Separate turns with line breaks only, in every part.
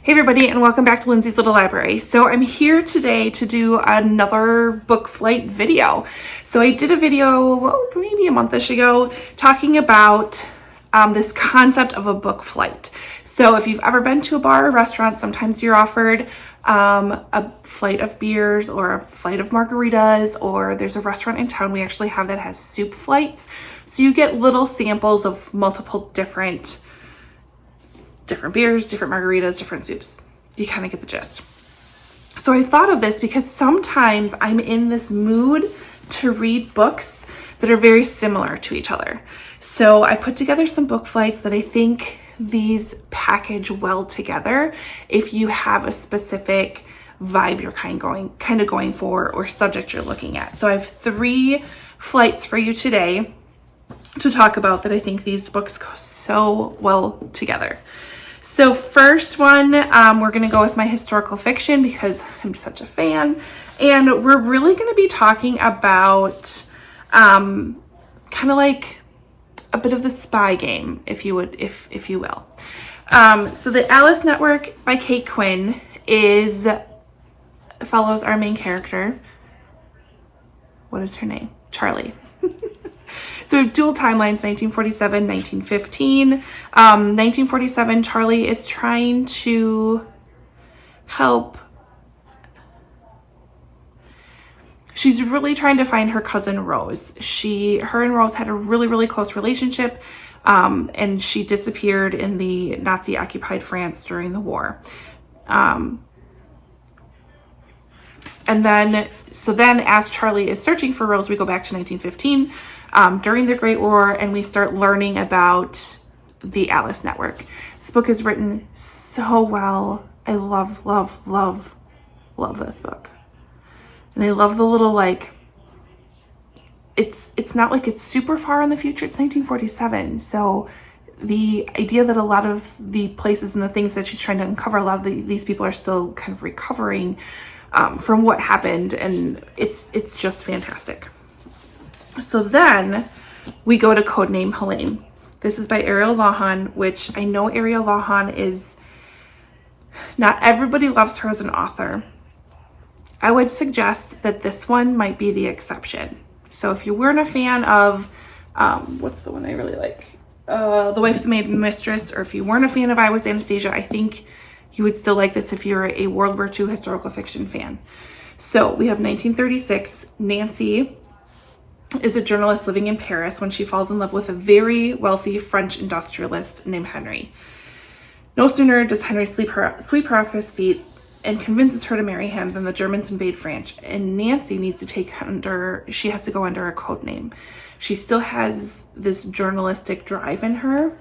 Hey everybody, and welcome back to Lindsey's Little Library. So I'm here today to do another book flight video. So I did a video maybe a month-ish ago talking about this concept of a book flight. So if you've ever been to a bar or restaurant, sometimes you're offered a flight of beers or a flight of margaritas, or there's a restaurant in town we actually have that has soup flights. So you get little samples of multiple different beers, different margaritas, different soups. You kind of get the gist. So I thought of this because sometimes I'm in this mood to read books that are very similar to each other. So I put together some book flights that I think these package well together if you have a specific vibe you're kind of going for or subject you're looking at. So I have 3 flights for you today to talk about that I think these books go so well together. So first one, we're going to go with my historical fiction because I'm such a fan. And we're really going to be talking about kind of like a bit of the spy game, if you will. So the Alice Network by Kate Quinn follows our main character. What is her name? Charlie. So we have dual timelines, 1947, 1915. 1947, Charlie is trying to help. She's really trying to find her cousin Rose. Her and Rose had a really, really close relationship, and she disappeared in the Nazi-occupied France during the war. And then as Charlie is searching for Rose, we go back to 1915. During the Great War, and we start learning about the Alice Network. This book is written so well. I love, love, love, love this book. And I love the little, it's not like it's super far in the future. It's 1947. So the idea that a lot of the places and the things that she's trying to uncover, a lot of these people are still kind of recovering from what happened. And it's just fantastic. So then we go to Codename Helene. This is by Ariel Lawhon, which I know Ariel Lawhon is, not everybody loves her as an author. I would suggest that this one might be the exception. So if you weren't a fan of, what's the one I really like? The Wife That Made Me Mistress, or if you weren't a fan of I Was Anastasia, I think you would still like this if you're a World War II historical fiction fan. So we have 1936, Nancy is a journalist living in Paris when she falls in love with a very wealthy French industrialist named Henry. No sooner does Henry sweep her off his feet and convinces her to marry him than the Germans invade France, and Nancy she has to go under a code name. She still has this journalistic drive in her.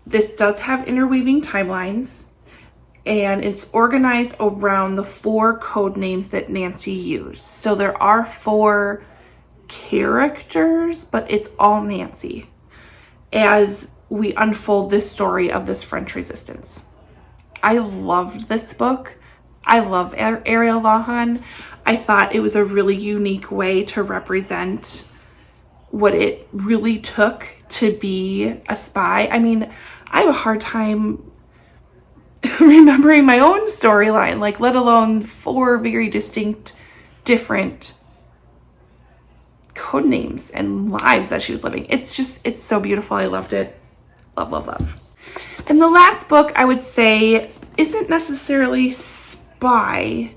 This does have interweaving timelines, and it's organized around the 4 code names that Nancy used. So there are 4 characters, but it's all Nancy as we unfold this story of this French resistance. I loved this book. I love Ariel Lawhon. I thought it was a really unique way to represent what it really took to be a spy. I mean, I have a hard time remembering my own storyline, let alone 4 very distinct, different code names and lives that she was living. It's so beautiful. I loved it. Love, love, love. And the last book I would say isn't necessarily spy,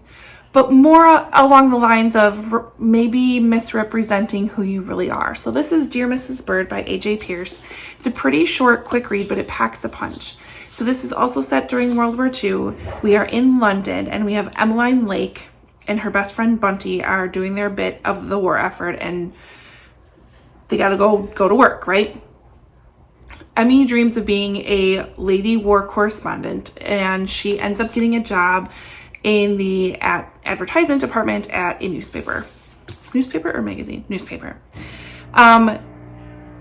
but more along the lines of maybe misrepresenting who you really are. So this is Dear Mrs. Bird by A.J. Pierce. It's a pretty short, quick read, but it packs a punch. So this is also set during World War II. We are in London, and we have Emmeline Lake and her best friend Bunty are doing their bit of the war effort, and they gotta go to work, right? Emmy dreams of being a lady war correspondent, and she ends up getting a job in the advertisement department at a newspaper or magazine? Newspaper.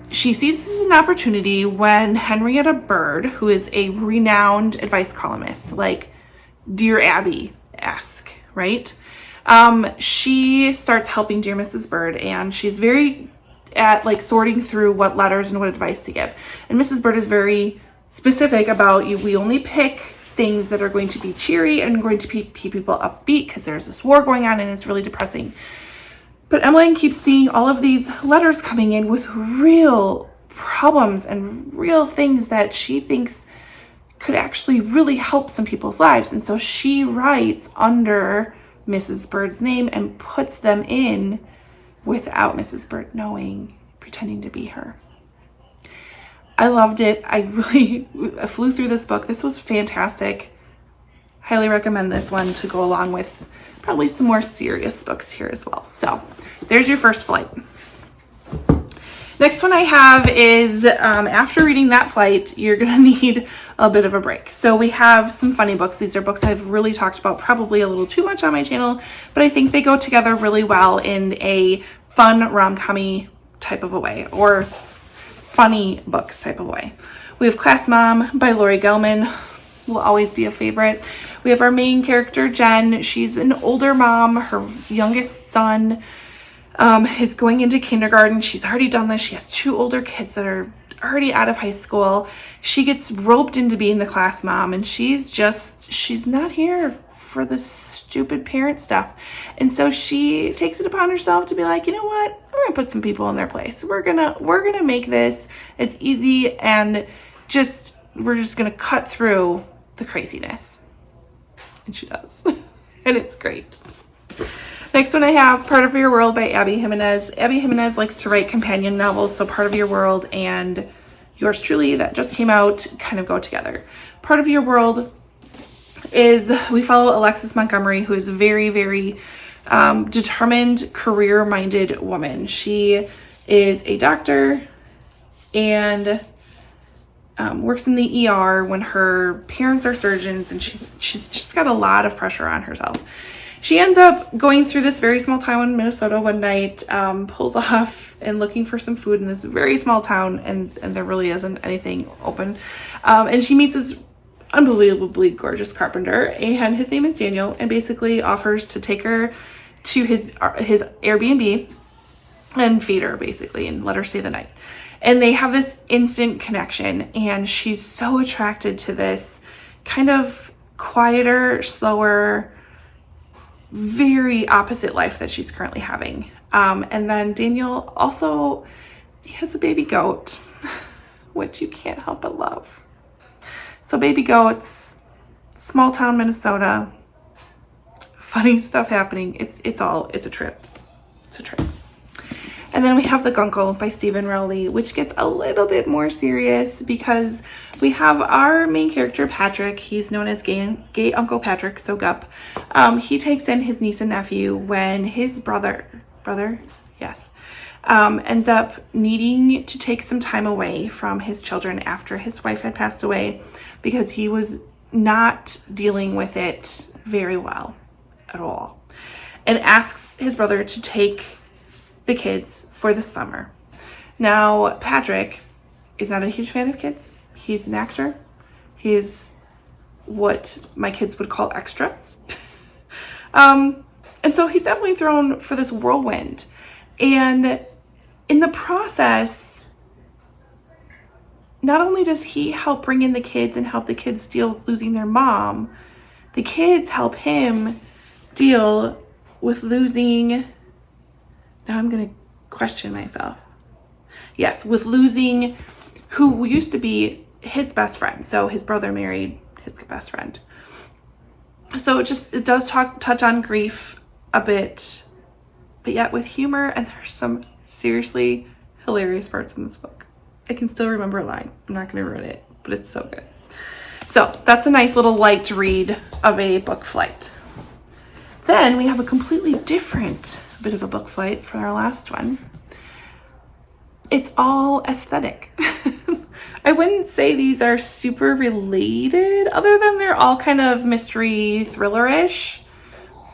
She sees this as an opportunity when Henrietta Bird, who is a renowned advice columnist, like Dear Abby-esque, right? She starts helping Dear Mrs. Bird, and she's very at sorting through what letters and what advice to give. And Mrs. Bird is very specific about we only pick things that are going to be cheery and going to keep people upbeat because there's this war going on and it's really depressing. But Emmeline keeps seeing all of these letters coming in with real problems and real things that she thinks could actually really help some people's lives. And so she writes under Mrs. Bird's name and puts them in without Mrs. Bird knowing, pretending to be her. I loved it. I flew through this book. This was fantastic. Highly recommend this one to go along with probably some more serious books here as well. So there's your first flight. Next one I have is after reading that flight, you're going to need a bit of a break. So we have some funny books. These are books I've really talked about probably a little too much on my channel, but I think they go together really well in a fun rom-com-y type of a way, or funny books type of way. We have Class Mom by Lori Gelman, will always be a favorite. We have our main character, Jen. She's an older mom. Her youngest son is going into kindergarten. She's already done this. She has 2 older kids that are already out of high school. She gets roped into being the class mom, and she's not here for the stupid parent stuff. And so she takes it upon herself to be like, you know what? We're gonna put some people in their place. We're gonna make this as easy, and we're just gonna cut through the craziness. And she does. And it's great. Next one I have Part of Your World by Abby Jimenez. Abby Jimenez likes to write companion novels, so Part of Your World and Yours Truly, that just came out, kind of go together. Part of Your World is, we follow Alexis Montgomery, who is a very, very determined, career-minded woman. She is a doctor and works in the ER when her parents are surgeons, and she's just got a lot of pressure on herself. She ends up going through this very small town in Minnesota one night, pulls off and looking for some food in this very small town, and there really isn't anything open. And she meets this unbelievably gorgeous carpenter, and his name is Daniel, and basically offers to take her to his Airbnb and feed her, basically, and let her stay the night. And they have this instant connection, and she's so attracted to this kind of quieter, slower, very opposite life that she's currently having. And then Daniel also, he has a baby goat, which you can't help but love. So baby goats, small town Minnesota, funny stuff happening. It's a trip. It's a trip. And then we have The Gunkle by Stephen Rowley, which gets a little bit more serious because we have our main character, Patrick. He's known as Gay Uncle Patrick, so Gup. He takes in his niece and nephew when his brother, yes, ends up needing to take some time away from his children after his wife had passed away because he was not dealing with it very well at all, and asks his brother to take the kids for the summer. Now, Patrick is not a huge fan of kids. He's an actor. He's what my kids would call extra. And so he's definitely thrown for this whirlwind. And in the process, not only does he help bring in the kids and help the kids deal with losing their mom, the kids help him deal with losing, now I'm going to question myself. Yes, with losing who used to be his best friend. So his brother married his best friend. So it does touch on grief a bit, but yet with humor, and there's some seriously hilarious parts in this book. I can still remember a line. I'm not going to ruin it, but it's so good. So that's a nice little light read of a book flight. Then we have a completely different bit of a book flight for our last one. It's all aesthetic. I wouldn't say these are super related, other than they're all kind of mystery thriller-ish,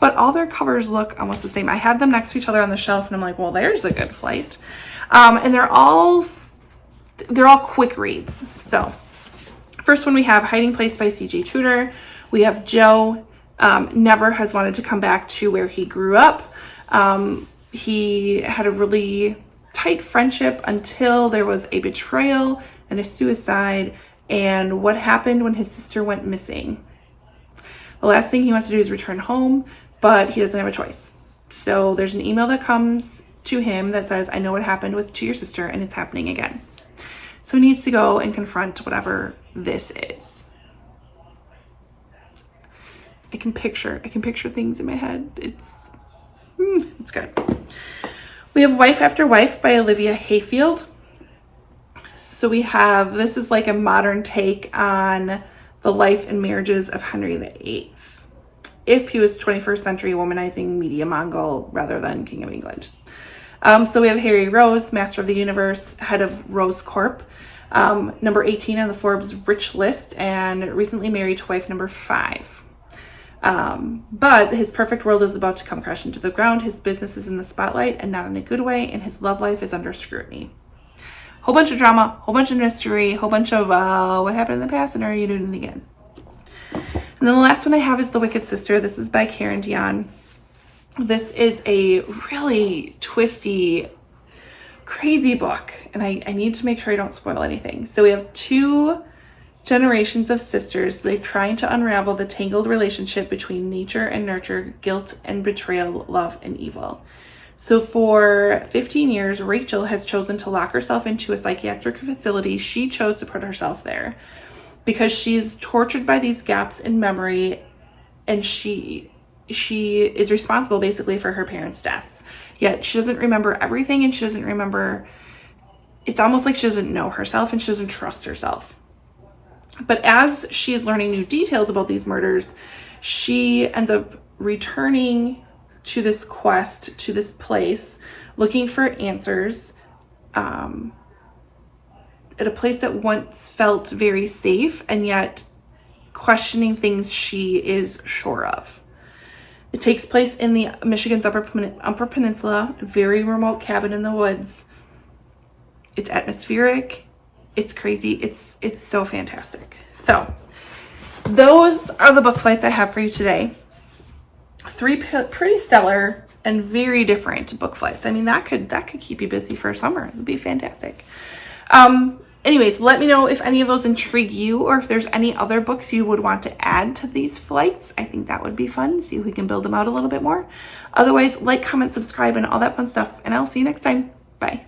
but all their covers look almost the same. I had them next to each other on the shelf, and I'm like, well, there's a good flight. And they're all quick reads. So first one we have Hiding Place by C.J. Tudor. We have Joe never has wanted to come back to where he grew up. He had a really tight friendship until there was a betrayal and a suicide, and what happened when his sister went missing. The last thing he wants to do is return home, but he doesn't have a choice. So there's an email that comes to him that says, I know what happened to your sister, and it's happening again. So he needs to go and confront whatever this is. I can picture things in my head. It's good. We have Wife After Wife by Olivia Hayfield. So we have, this is like a modern take on the life and marriages of Henry VIII, if he was 21st century womanizing media Mongol rather than King of England. So we have Harry Rose, Master of the Universe, head of Rose Corp, number 18 on the Forbes rich list, and recently married to wife number 5. But his perfect world is about to come crashing to the ground. His business is in the spotlight, and not in a good way, and his love life is under scrutiny. Whole bunch of drama, whole bunch of mystery, whole bunch of what happened in the past and are you doing it again? And then the last one I have is The Wicked Sister. This is by Karen Dion. This is a really twisty, crazy book, and I need to make sure I don't spoil anything. So we have 2 generations of sisters. They're trying to unravel the tangled relationship between nature and nurture, guilt and betrayal, love and evil. So for 15 years, Rachel has chosen to lock herself into a psychiatric facility. She chose to put herself there because she's tortured by these gaps in memory, and she is responsible basically for her parents' deaths. Yet she doesn't remember everything, and she doesn't remember, it's almost like she doesn't know herself and she doesn't trust herself. But as she is learning new details about these murders, she ends up returning to this quest, to this place, looking for answers at a place that once felt very safe, and yet questioning things she is sure of. It takes place in the Michigan's Upper Peninsula, a very remote cabin in the woods. It's atmospheric. It's crazy. It's so fantastic. So those are the book flights I have for you today. 3 pretty stellar and very different book flights. I mean, that could keep you busy for summer. It would be fantastic. Anyways, let me know if any of those intrigue you, or if there's any other books you would want to add to these flights. I think that would be fun. See if we can build them out a little bit more. Otherwise, like, comment, subscribe, and all that fun stuff. And I'll see you next time. Bye.